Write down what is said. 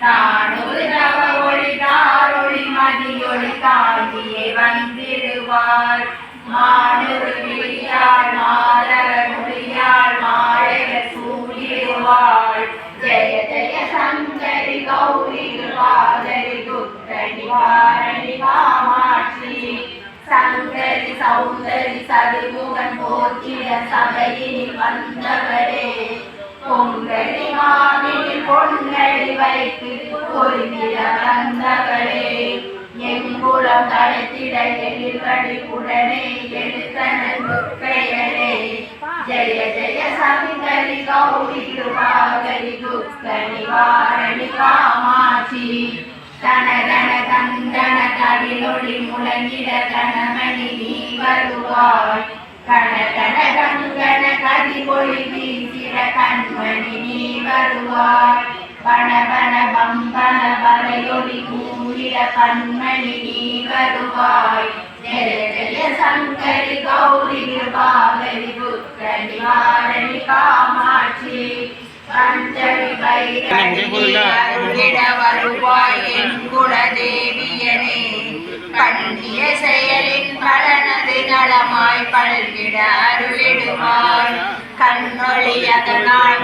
தானொரு தவ ஒளி தாரொளி மதியொளி தாங்கியே வந்திடுவார் மானொரு விழியாள் மாதவ மொழியாள் மாழக சூழிடுவாள் ஜெய ஜெய சங்கரி கௌரி கிருபாகரி துக்க நிவாரணி காமாட்சி சங்கரி சௌந்தரி சதுமுகன் போற்றிய சபையில் வந்தவரே பொங்கலி மாவினி பொன்னடி வைத்து பொருந்திட வந்தவரே எங்குளம் தடுத்திட எதிர்கடி உடனே எடுத்தனது பெயரே ஜெய ஜெய சங்கரி கௌரி கிருபாகரி துக்க நிவாரணி காமாட்சி தன தன கந்தன கவிழொளி முழங்கிட கணமணி நீ வருவாய் கண கண கங்கன கதிபொழி வீசிட கண்மணி நீ வருவாய் பண பண பம்பன வரையொளி கூறிட கண்மணி நீ வருவாய் ஜெய ஜெய சங்கரி கௌரி கிருபாகரி துக்க நிவாரணி காமாட்சி பஞ்சமி பைரவிட வருவாய் என் குலதேவியனே பண்ணிய செயலின் பலனது நலமாய் பல்கிட அருளிடுவாய் கண்ணொளி அதனால்